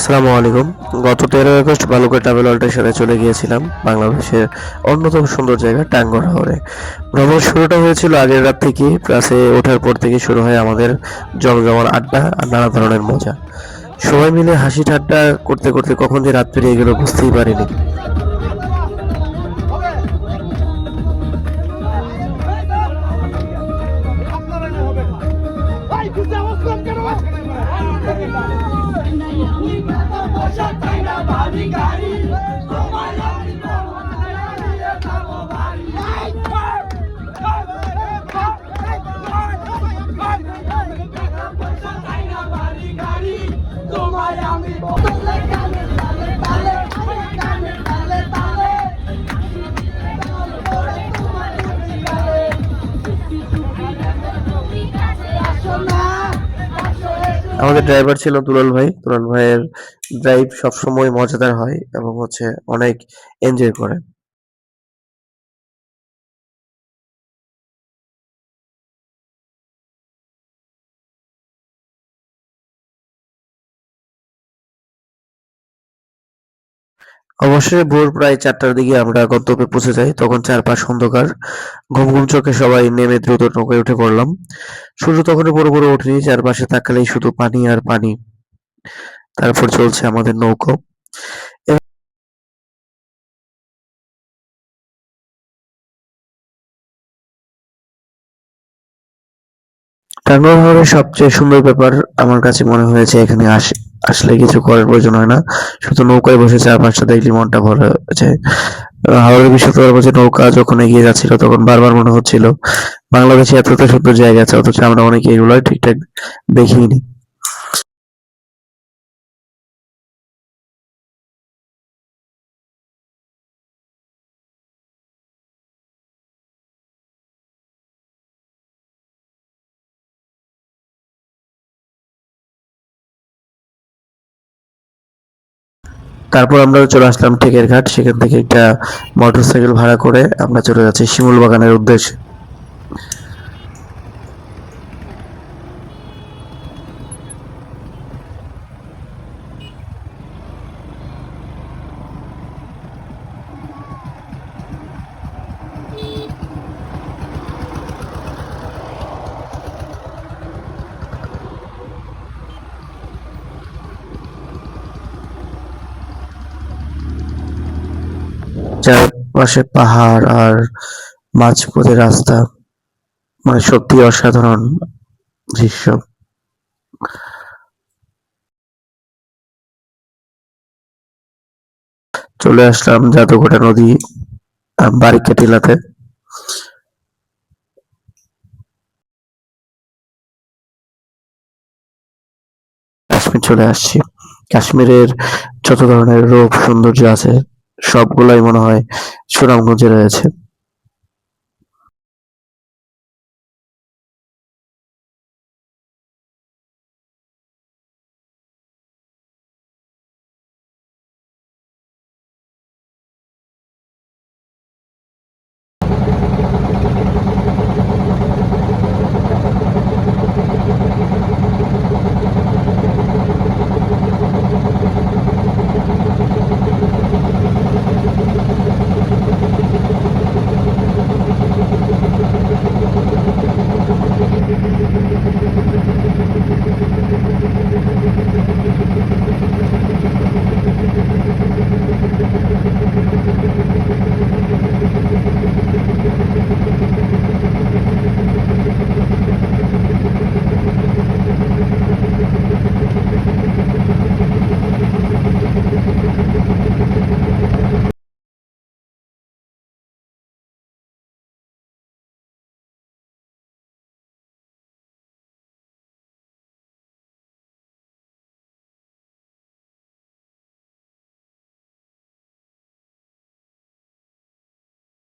আসসালামু আলাইকুম। গত 13 আগস্ট বালুকা ট্রাভেল ওয়ার্ল্ডের সাথে চলে গিয়েছিলাম বাংলাদেশের অন্যতম সুন্দর জায়গা টাঙ্গুয়ার হাওরে। ভ্রমণ শুরুটা হয়েছিল আগের রাত থেকেই। বাসে ওঠার পর থেকে শুরু হয় আমাদের জমজমার আড্ডা আর নানা ধরনের মজা। সবাই মিলে হাসি ঠাট্টা করতে করতে কখন যে রাত পেরিয়ে গেল বুঝতেই পারিনি। আমাদের ড্রাইভার ছিল দুলাল ভাই। দুলাল ভাইয়ের ড্রাইভ সবসময় মজাদার হয় এবং অনেক এনজয় করে। অবশেষে ভোর প্রায় 4টার দিকে আমরা গন্তব্যে পৌঁছে যাই। তখন চারপাশ অন্ধকার। ঘুম ঘুম চোখে সবাই নেমে দ্রুত নৌকায় উঠে পড়লাম। সূর্য তখনও পুরোপুরি ওঠেনি। চারপাশে তাকালেই শুধু পানি আর পানি। তারপর চলছে আমাদের নৌকো। টাঙ্গুয়ার হাওরের সবচেয়ে সুন্দর ব্যাপার আমার কাছে মনে হয়েছে এখানে আসলে কিছু করার প্রয়োজন হয় না। শুধু নৌকায় বসে চারপাশটা দেখলে মনটা ভরে যায়। হাওরের বিশুদ্ধ যে নৌকা যখন এগিয়ে যাচ্ছিল তখন বারবার মনে হচ্ছিল বাংলাদেশে এতটা সুন্দর জায়গা আছে অথচ আমরা অনেকে এগুলো ঠিকঠাক দেখিনি। তারপর আমরা চলে আসলাম টেকের ঘাট। সেখান থেকে একটা মোটরসাইকেল ভাড়া করে আমরা চলে যাচ্ছি শিমুল বাগানের উদ্দেশ্যে। চারপাশে পাহাড় আর মাঝপথে রাস্তা, মানে সত্যি অসাধারণ দৃশ্য। চলে আসলাম জাদুঘোটা নদী বারিকা টিলাতে। কাশ্মীর চলে আসছি। কাশ্মীরের যত ধরনের রূপ সৌন্দর্য আছে সবগুলাই মনে হয় সুনামগঞ্জে রয়েছে।